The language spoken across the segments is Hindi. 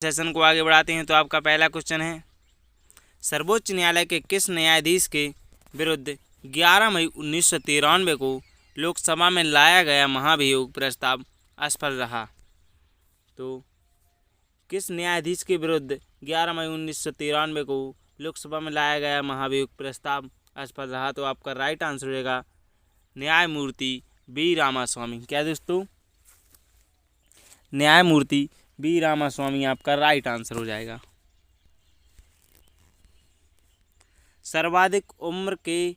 सेशन को आगे बढ़ाते हैं। तो आपका पहला क्वेश्चन है, सर्वोच्च न्यायालय के किस न्यायाधीश के विरुद्ध 11 मई 1993 को लोकसभा में लाया गया महाभियोग प्रस्ताव असफल रहा? तो किस न्यायाधीश के विरुद्ध 11 मई 1993 को लोकसभा में लाया गया महाभियोग प्रस्ताव असफल रहा? तो आपका राइट आंसर हो जाएगा न्यायमूर्ति बी रामास्वामी। क्या दोस्तों? न्यायमूर्ति बी रामास्वामी आपका राइट आंसर हो जाएगा। सर्वाधिक उम्र के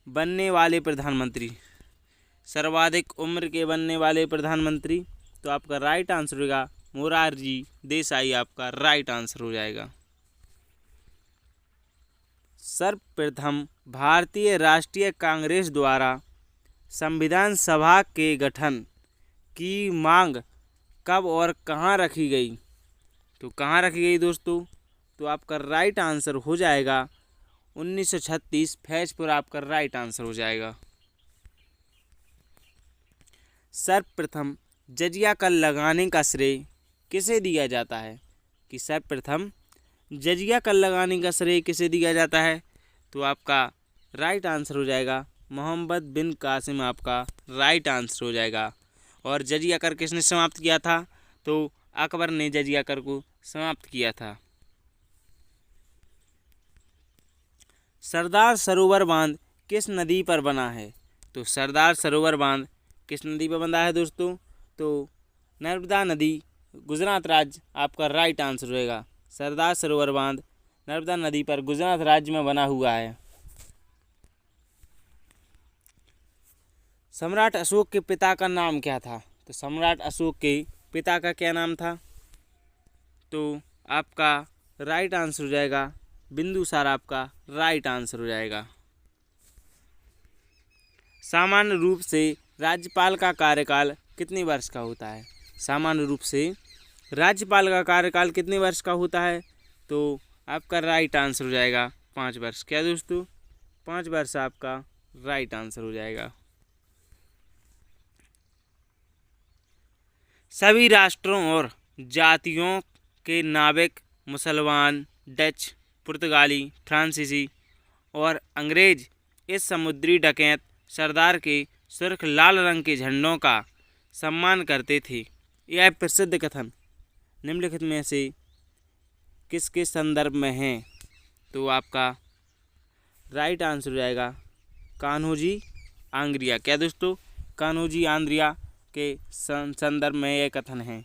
बनने वाले प्रधानमंत्री, सर्वाधिक उम्र के बनने वाले प्रधानमंत्री, तो आपका राइट आंसर होगा मोरारजी देसाई आपका राइट आंसर हो जाएगा। सर्वप्रथम भारतीय राष्ट्रीय कांग्रेस द्वारा संविधान सभा के गठन की मांग कब और कहाँ रखी गई? तो कहाँ रखी गई दोस्तों? तो आपका राइट आंसर हो जाएगा 1936 फैजपुर आपका राइट आंसर हो जाएगा। सर्वप्रथम जजिया कर लगाने का श्रेय किसे दिया जाता है? कि सर्वप्रथम जजिया कर लगाने का श्रेय किसे दिया जाता है? तो आपका राइट आंसर हो जाएगा मोहम्मद बिन कासिम आपका राइट आंसर हो जाएगा। और जजिया कर किसने समाप्त किया था? तो अकबर ने जजिया कर को समाप्त किया था। सरदार सरोवर बांध किस नदी पर बना है? तो सरदार सरोवर बांध किस नदी पर बना है दोस्तों? तो नर्मदा नदी, गुजरात राज्य आपका राइट आंसर रहेगा। सरदार सरोवर बांध नर्मदा नदी पर गुजरात राज्य में बना हुआ है। सम्राट अशोक के पिता का नाम क्या था? तो सम्राट अशोक के पिता का क्या नाम था? तो आपका राइट आंसर हो जाएगा बिंदुसार आपका राइट आंसर हो जाएगा। सामान्य रूप से राज्यपाल का कार्यकाल कितने वर्ष का होता है? सामान्य रूप से राज्यपाल का कार्यकाल कितने वर्ष का होता है? तो आपका राइट आंसर हो जाएगा 5 वर्ष। क्या दोस्तों? 5 वर्ष आपका राइट आंसर हो जाएगा। सभी राष्ट्रों और जातियों के नाविक मुसलमान, डच, पुर्तगाली, फ्रांसीसी और अंग्रेज इस समुद्री डकैत सरदार के सुर्ख लाल रंग के झंडों का सम्मान करते थे। यह प्रसिद्ध कथन निम्नलिखित में से किसके संदर्भ में है? तो आपका राइट आंसर हो जाएगा कान्होजी आंग्रिया। क्या दोस्तों? कान्होजी आंग्रिया के संदर्भ में यह कथन है।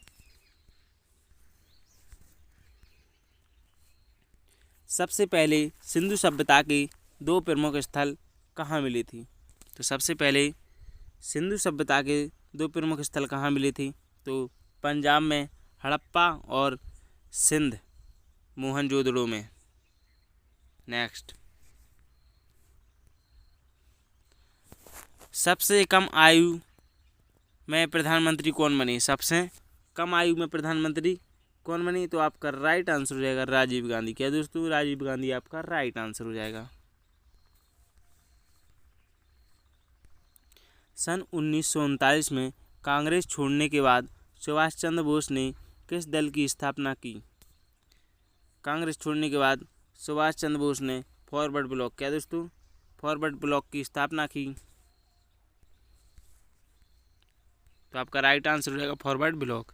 सबसे पहले सिंधु सभ्यता के 2 प्रमुख स्थल कहाँ मिले थी? तो सबसे पहले सिंधु सभ्यता के 2 प्रमुख स्थल कहाँ मिले थे? तो पंजाब में हड़प्पा और सिंध मोहनजोदड़ो में। नेक्स्ट, सबसे कम आयु में प्रधानमंत्री कौन बने? सबसे कम आयु में प्रधानमंत्री कौन बने? तो आपका राइट आंसर हो जाएगा राजीव गांधी। क्या दोस्तों? राजीव गांधी आपका राइट आंसर हो जाएगा। सन 1939 में कांग्रेस छोड़ने के बाद सुभाष चंद्र बोस ने किस दल की स्थापना की? कांग्रेस छोड़ने के बाद सुभाष चंद्र बोस ने फॉरवर्ड ब्लॉक, क्या दोस्तों? फॉरवर्ड ब्लॉक की स्थापना की। तो आपका राइट आंसर हो जाएगा फॉरवर्ड ब्लॉक।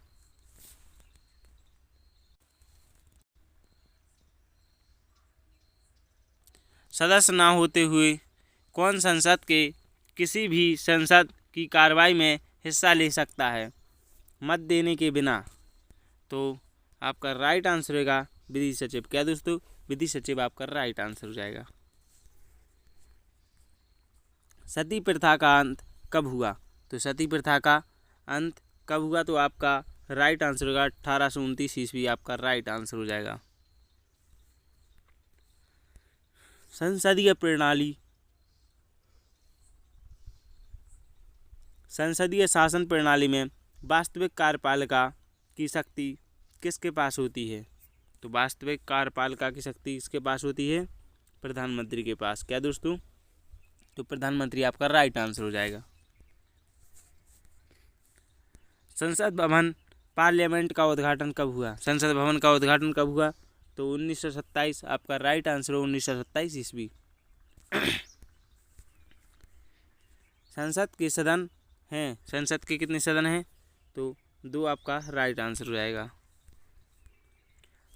सदस्य ना होते हुए कौन संसद के किसी भी संसद की कार्रवाई में हिस्सा ले सकता है मत देने के बिना? तो आपका राइट आंसर होगा विधि सचिव। क्या दोस्तों? विधि सचिव आपका राइट आंसर हो जाएगा। सती प्रथा का अंत कब हुआ? तो सती प्रथा का अंत कब हुआ? तो आपका राइट आंसर होगा 1829 ईस्वी आपका राइट आंसर हो जाएगा। संसदीय प्रणाली, संसदीय शासन प्रणाली में वास्तविक कार्यपालिका की शक्ति किसके पास होती है? तो वास्तविक कार्यपालिका की शक्ति किसके पास होती है? प्रधानमंत्री के पास। क्या दोस्तों? तो प्रधानमंत्री आपका राइट आंसर हो जाएगा। संसद भवन पार्लियामेंट का उद्घाटन कब हुआ, संसद भवन का उद्घाटन कब हुआ? तो 1927 आपका राइट आंसर है, 1927 ईस्वी। संसद के सदन हैं, संसद के कितने सदन हैं? तो 2 आपका राइट आंसर हो जाएगा।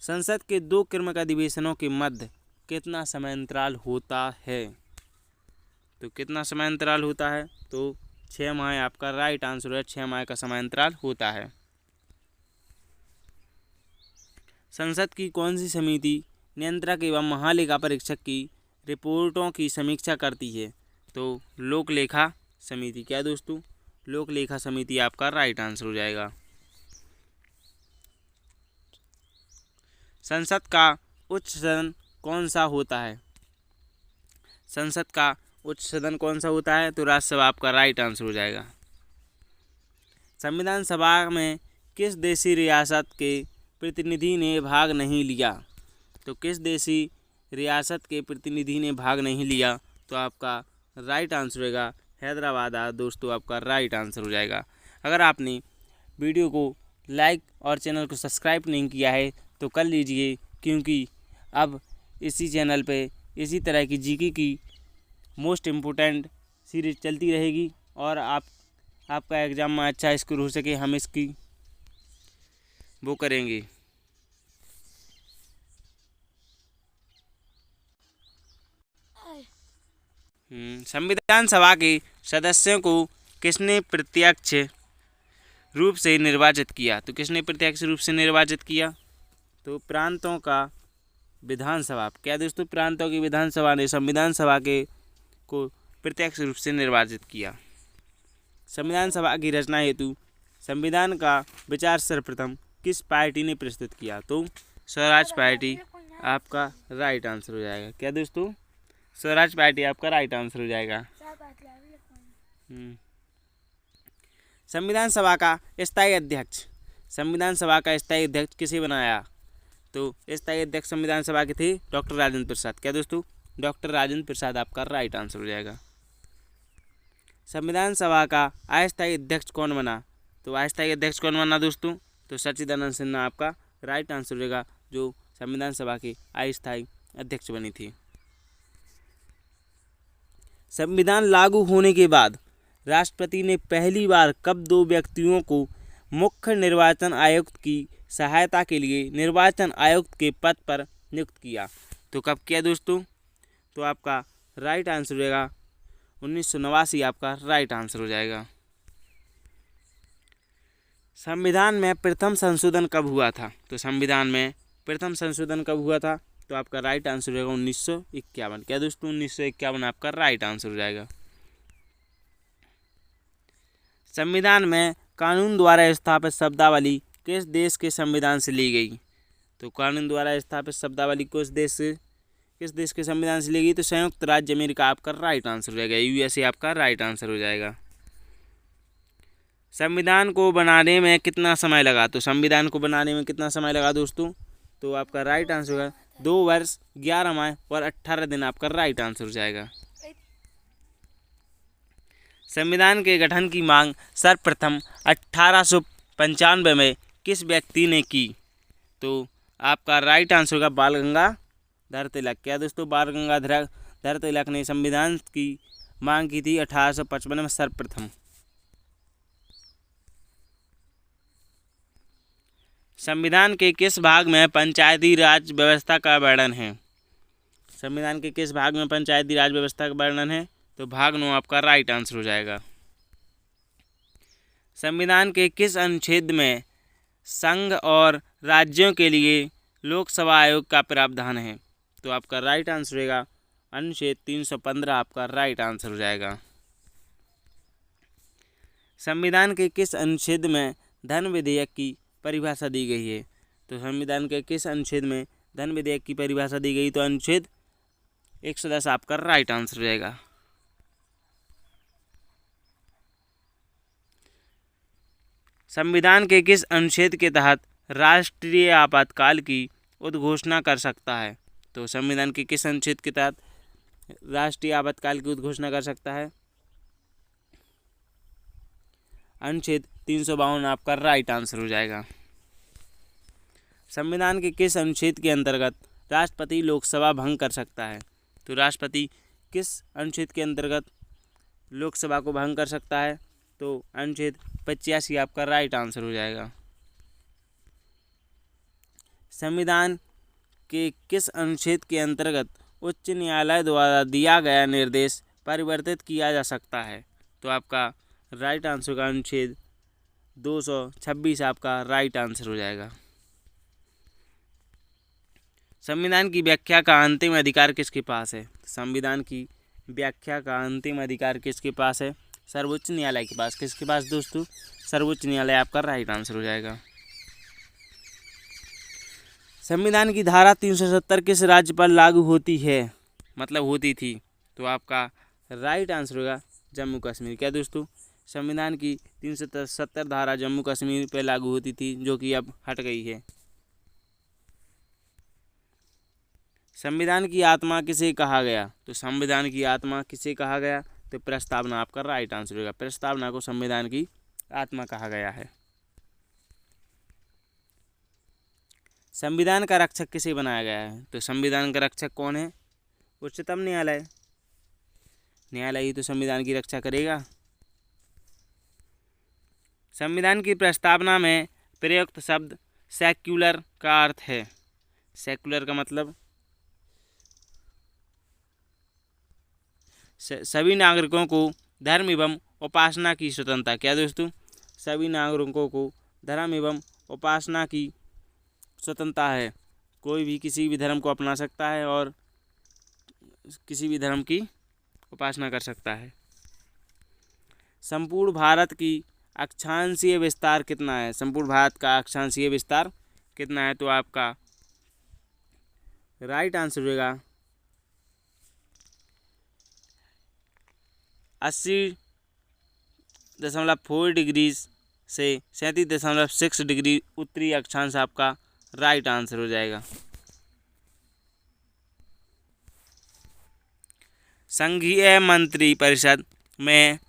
संसद के 2 क्रमिक अधिवेशनों के मध्य कितना समय अंतराल होता है? तो कितना समय अंतराल होता है? तो 6 माह आपका राइट आंसर है, 6 माह का समय अंतराल होता है। संसद की कौन सी समिति नियंत्रक एवं महालेखा परीक्षक की रिपोर्टों की समीक्षा करती है? तो लोक लेखा समिति। क्या दोस्तों? लोक लेखा समिति आपका राइट आंसर हो जाएगा। संसद का उच्च सदन कौन सा होता है? संसद का उच्च सदन कौन सा होता है? तो राज्यसभा आपका राइट आंसर हो जाएगा। संविधान सभा में किस देशी रियासत के प्रतिनिधि ने भाग नहीं लिया? तो किस देशी रियासत के प्रतिनिधि ने भाग नहीं लिया? तो आपका राइट आंसर होगा हैदराबाद। दोस्तों आपका राइट आंसर हो जाएगा। अगर आपने वीडियो को लाइक और चैनल को सब्सक्राइब नहीं किया है तो कर लीजिए, क्योंकि अब इसी चैनल पे इसी तरह की जीके की मोस्ट इम्पोर्टेंट सीरीज चलती रहेगी और आपका एग्ज़ाम में अच्छा स्कोर हो सके, हम इसकी वो करेंगे। संविधान सभा के सदस्यों को किसने प्रत्यक्ष रूप से निर्वाचित किया? तो किसने प्रत्यक्ष रूप से निर्वाचित किया? तो प्रांतों का विधानसभा। क्या दोस्तों? प्रांतों की विधानसभा ने संविधान सभा को प्रत्यक्ष रूप से निर्वाचित किया। संविधान सभा की रचना हेतु संविधान का विचार सर्वप्रथम किस पार्टी ने प्रस्तुत किया? तो स्वराज पार्टी आपका राइट आंसर हो जाएगा। क्या दोस्तों? स्वराज पार्टी आपका राइट आंसर हो जाएगा। संविधान सभा का स्थायी अध्यक्ष, संविधान सभा का स्थायी अध्यक्ष किसे बनाया? तो स्थायी अध्यक्ष संविधान सभा के थे डॉक्टर राजेंद्र प्रसाद। क्या दोस्तों? डॉक्टर राजेंद्र प्रसाद आपका राइट आंसर हो जाएगा। संविधान सभा का अस्थायी अध्यक्ष कौन बना? तो अस्थायी अध्यक्ष कौन बना दोस्तों? तो सच्चिदानंद सिन्हा आपका राइट आंसर हो जाएगा, जो संविधान सभा के अस्थायी अध्यक्ष बनी थी। संविधान लागू होने के बाद राष्ट्रपति ने पहली बार कब 2 व्यक्तियों को मुख्य निर्वाचन आयुक्त की सहायता के लिए निर्वाचन आयुक्त के पद पर नियुक्त किया? तो कब किया दोस्तों? तो आपका राइट आंसर हो जाएगा 1989 आपका राइट आंसर हो जाएगा। संविधान में प्रथम संशोधन कब हुआ था? तो संविधान में प्रथम संशोधन कब हुआ था? तो आपका राइट आंसर हो जाएगा 1951। क्या दोस्तों? 1951 आपका राइट आंसर हो जाएगा। संविधान में कानून द्वारा स्थापित शब्दावली किस देश के संविधान से ली गई? तो कानून द्वारा स्थापित शब्दावली किस देश के संविधान से ली गई? तो संयुक्त राज्य अमेरिका आपका राइट आंसर हो जाएगा। यूएसए आपका राइट आंसर हो जाएगा। संविधान को बनाने में कितना समय लगा? तो संविधान को बनाने में कितना समय लगा दोस्तों? तो आपका राइट आंसर होगा 2 वर्ष 11 माह और 18 दिन आपका राइट आंसर हो जाएगा। संविधान के गठन की मांग सर्वप्रथम 1895 में किस व्यक्ति ने की? तो आपका राइट आंसर होगा बाल गंगाधर तिलक। क्या दोस्तों? बाल गंगाधर तिलक ने संविधान की मांग की थी 1855 में सर्वप्रथम। संविधान के किस भाग में पंचायती राज व्यवस्था का वर्णन है? संविधान के किस भाग में पंचायती राज व्यवस्था का वर्णन है? तो भाग 9 आपका राइट आंसर हो जाएगा। संविधान के किस अनुच्छेद में संघ और राज्यों के लिए लोकसभा आयोग का प्रावधान है? तो आपका राइट आंसर होगा अनुच्छेद 315 आपका राइट आंसर हो जाएगा। संविधान के किस अनुच्छेद में धन विधेयक की परिभाषा दी गई है? तो संविधान के किस अनुच्छेद में धन विधेयक की परिभाषा दी गई? तो अनुच्छेद 110 आपका राइट आंसर हो जाएगा। संविधान के किस अनुच्छेद के तहत राष्ट्रीय आपातकाल की उद्घोषणा कर सकता है? तो संविधान के किस अनुच्छेद के तहत राष्ट्रीय आपातकाल की उद्घोषणा कर सकता है? अनुच्छेद 352 आपका राइट आंसर हो जाएगा। संविधान के किस अनुच्छेद के अंतर्गत राष्ट्रपति लोकसभा भंग कर सकता है? तो राष्ट्रपति किस अनुच्छेद के अंतर्गत लोकसभा को भंग कर सकता है? तो अनुच्छेद 85 आपका राइट आंसर हो जाएगा। संविधान के किस अनुच्छेद के अंतर्गत उच्च न्यायालय द्वारा दिया गया निर्देश परिवर्तित किया जा सकता है? तो आपका राइट आंसर का अनुच्छेद 226 आपका राइट आंसर हो जाएगा। संविधान की व्याख्या का अंतिम अधिकार किसके पास है? संविधान की व्याख्या का अंतिम अधिकार किसके पास है? सर्वोच्च न्यायालय के पास। किसके पास दोस्तों? सर्वोच्च न्यायालय आपका राइट आंसर हो जाएगा। संविधान की धारा 370 किस राज्य पर लागू होती है, मतलब होती थी? तो आपका राइट आंसर होगा जम्मू कश्मीर। क्या दोस्तों? संविधान की 370 धारा जम्मू कश्मीर पर लागू होती थी, जो कि अब हट गई है। संविधान की आत्मा किसे कहा गया? तो संविधान की आत्मा किसे कहा गया? तो प्रस्तावना आपका राइट आंसर होगा। प्रस्तावना को संविधान की आत्मा कहा गया है। संविधान का रक्षक किसे बनाया गया है? तो संविधान का रक्षक कौन है? उच्चतम न्यायालय। न्यायालय ही तो संविधान की रक्षा करेगा। संविधान की प्रस्तावना में प्रयुक्त शब्द सेक्युलर का अर्थ है। सेक्युलर का मतलब सभी नागरिकों को धर्म एवं उपासना की स्वतंत्रता। क्या दोस्तों? सभी नागरिकों को धर्म एवं उपासना की स्वतंत्रता है। कोई भी किसी भी धर्म को अपना सकता है और किसी भी धर्म की उपासना कर सकता है। संपूर्ण भारत की अक्षांशीय विस्तार कितना है? संपूर्ण भारत का अक्षांशीय विस्तार कितना है? तो आपका राइट आंसर होगा 80.4 डिग्री से 37.6 डिग्री उत्तरी अक्षांश आपका राइट आंसर हो जाएगा। संघीय मंत्री परिषद में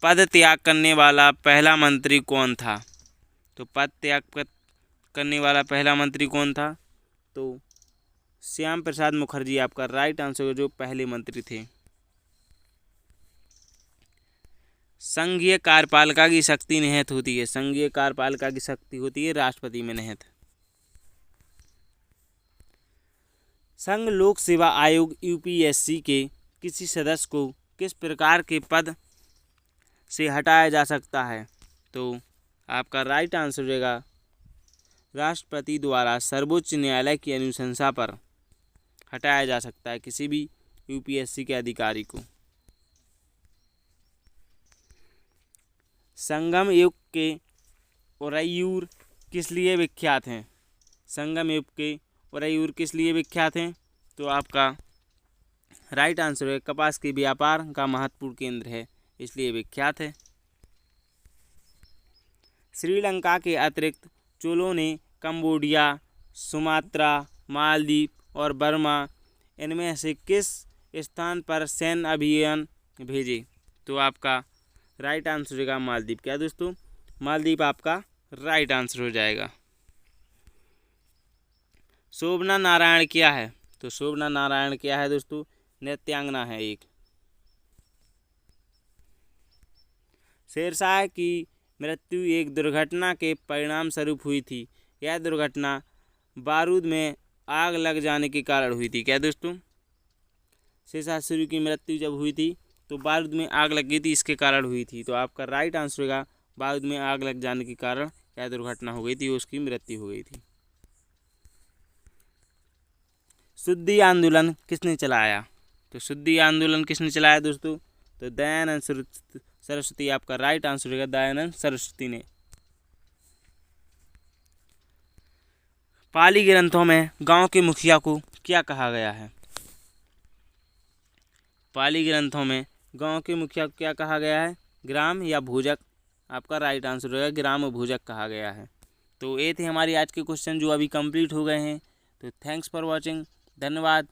पद त्याग करने वाला पहला मंत्री कौन था? तो पद त्याग करने वाला पहला मंत्री कौन था? तो श्याम प्रसाद मुखर्जी आपका राइट आंसर, जो पहले मंत्री थे। संघीय कार्यपालिका की शक्ति निहित होती है। संघीय कार्यपालिका की शक्ति होती है राष्ट्रपति में निहित। संघ लोक सेवा आयोग यूपीएससी के किसी सदस्य को किस प्रकार के पद से हटाया जा सकता है? तो आपका राइट आंसर रहेगा राष्ट्रपति द्वारा सर्वोच्च न्यायालय की अनुशंसा पर हटाया जा सकता है किसी भी यूपीएससी के अधिकारी को। संगम युग के उरैयूर किस लिए विख्यात हैं? संगम युग के उरैयूर किस लिए विख्यात हैं? तो आपका राइट आंसर है कपास के व्यापार का महत्वपूर्ण केंद्र है, इसलिए विख्यात है। श्रीलंका के अतिरिक्त चोलों ने कंबोडिया, सुमात्रा, मालदीव और बर्मा इनमें से किस स्थान पर सैन्य अभियान भेजे? तो आपका राइट आंसर होगा मालदीव। क्या दोस्तों? मालदीव आपका राइट आंसर हो जाएगा। शोभना नारायण क्या है? तो शोभना नारायण क्या है दोस्तों? नृत्यांगना है एक। शेरशाह की मृत्यु एक दुर्घटना के परिणाम स्वरूप हुई थी। यह दुर्घटना बारूद में आग लग जाने के कारण हुई थी। क्या दोस्तों? शेरशाह सूरी की मृत्यु जब हुई थी तो बारूद में आग लग गई थी, इसके कारण हुई थी। तो आपका राइट आंसर होगा बारूद में आग लग जाने के कारण यह दुर्घटना हो गई थी, उसकी मृत्यु हो गई थी। शुद्धि आंदोलन किसने चलाया? तो शुद्धि आंदोलन किसने चलाया दोस्तों? तो दयानंद सरस्वती आपका राइट आंसर होगा दयानंद सरस्वती ने। पाली ग्रंथों में गांव के मुखिया को क्या कहा गया है? पाली ग्रंथों में गांव के मुखिया को क्या कहा गया है? ग्राम या भोजक? आपका राइट आंसर होगा ग्राम और भोजक कहा गया है। तो ये थे हमारी आज के क्वेश्चन जो अभी कंप्लीट हो गए हैं। तो थैंक्स फॉर वॉचिंग, धन्यवाद।